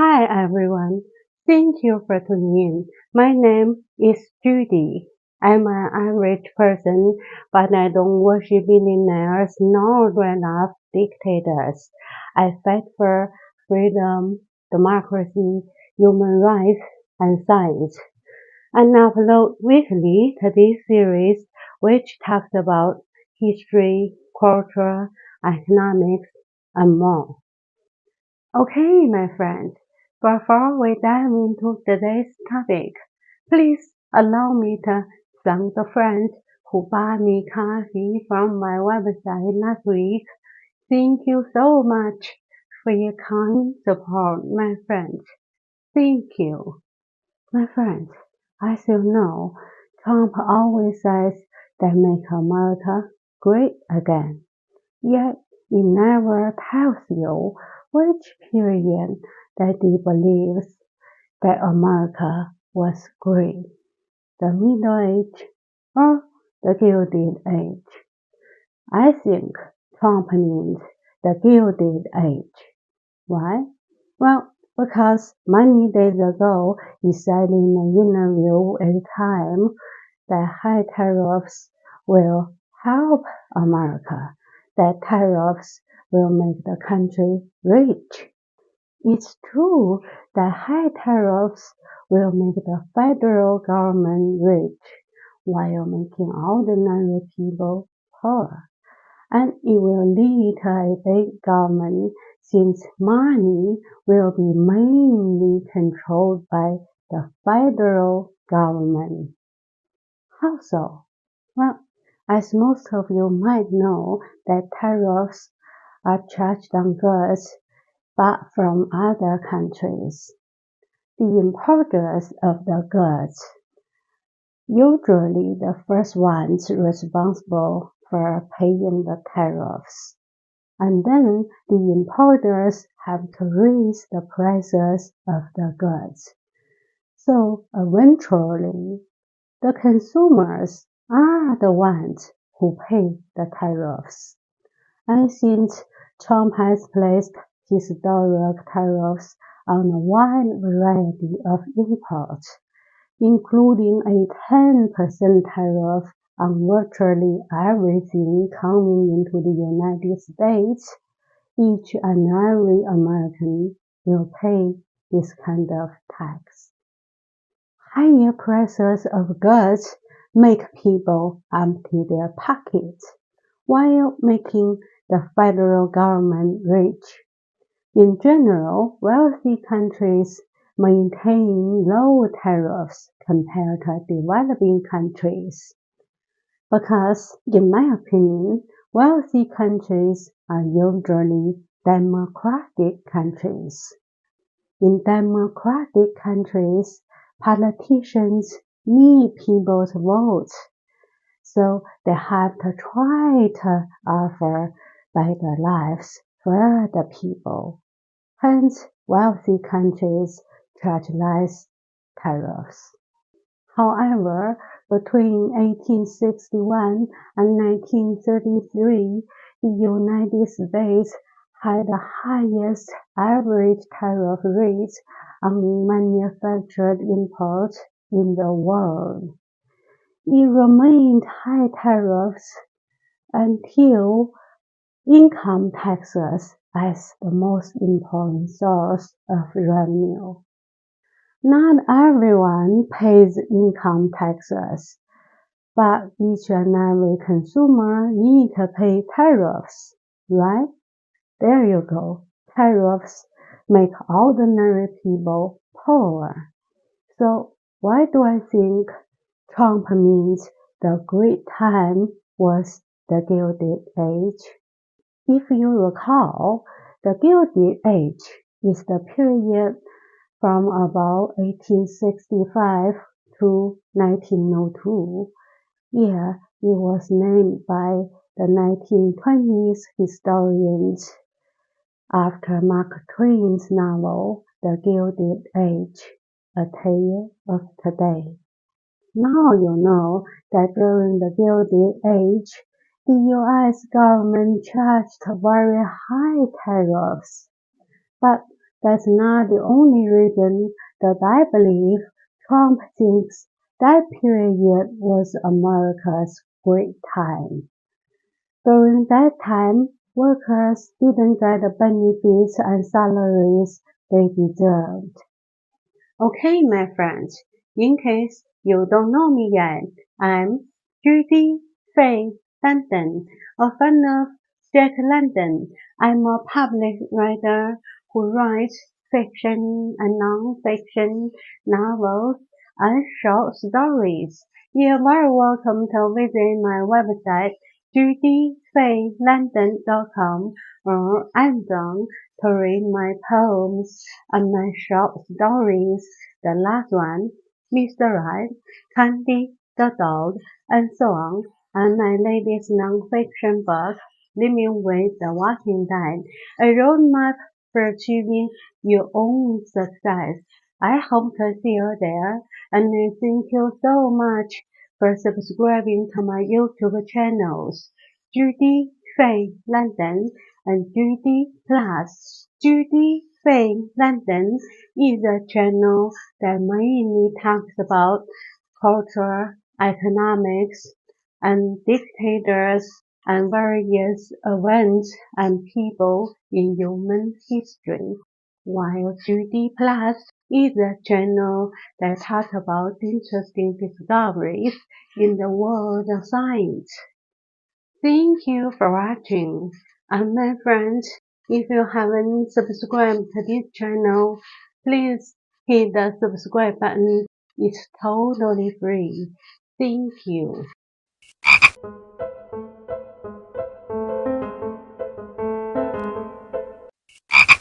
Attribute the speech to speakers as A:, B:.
A: Hi everyone, thank you for tuning in. My name is Judy. I'm an average person, but I don't worship billionaires nor dream of dictators. I fight for freedom, democracy, human rights, and science. And upload weekly to this series, which talks about history, culture, economics, and more. Okay, my friend, before we dive into today's topic, please allow me to thank the friends who bought me coffee from my website last week. Thank you so much for your kind support, my friends. Thank you. My friends, as you know, Trump always says that make America great again. Yet it never tells you which period that he believes that America was great, the Middle Age or the Gilded Age. I think Trump means the Gilded Age. Why? Well, because many days ago he said in an interview at Time that high tariffs will help America, that tariffs will make the country rich. It's true that high tariffs will make the federal government rich while making ordinary people poor. And it will lead to a big government since money will be mainly controlled by the federal government. How so? Well, as most of you might know that tariffs are charged on goods bought from other countries. The importers of the goods, usually the first ones responsible for paying the tariffs. And then the importers have to raise the prices of the goods. So eventually, the consumers are the ones who pay the tariffs. And since Trump has placed historic tariffs on a wide variety of imports, including a 10% tariff on virtually everything coming into the United States, each and every American will pay this kind of tax. Higher prices of goods make people empty their pockets, while making the federal government rich. In general, wealthy countries maintain low tariffs compared to developing countries. Because, in my opinion, wealthy countries are usually democratic countries. In democratic countries, politicians need people's votes, so they have to try to offer better lives for the people. Hence, wealthy countries charge less tariffs. However, between 1861 and 1933, the United States had the highest average tariff rates on manufactured imports in the world. It remained high tariffs until income taxes as the most important source of revenue. Not everyone pays income taxes, but each and every consumer needs to pay tariffs, right? There you go. Tariffs make ordinary people poor. So why do I think Trump means the great time was the Gilded Age? If you recall, the Gilded Age is the period from about 1865 to 1902. Yeah, it was named by the 1920s historians after Mark Twain's novel The Gilded Age, A Tale of Today. Now you know that during the Gilded Age, the US government charged very high tariffs. But That's not the only reason that I believe Trump thinks that period was America's great time. During that time, workers didn't get the benefits and salaries they deserved. Okay, my friends, in case you don't know me yet, I'm Judy Faye London, a fan of Jack London. I'm a published writer who writes fiction and non-fiction novels and short stories. You're very welcome to visit my website judyfaylondon.com or Amazon to read my poems and my short stories. The last one, Mr. Right, Candy the Dog, and so on, and my latest non-fiction book, Living with the Walking Dead, a roadmap for achieving your own success. I hope to see you there, and I thank you so much for subscribing to my YouTube channels, Judy Faye London and Judy Plus. Judy Faye London is a channel that mainly talks about culture, economics, and dictators and various events and people in human history, while Judy Plus is a channel that talks about interesting discoveries in the world of science. Thank you for watching. And my friends, if you haven't subscribed to this channel, please hit the subscribe button. It's totally free. Thank you.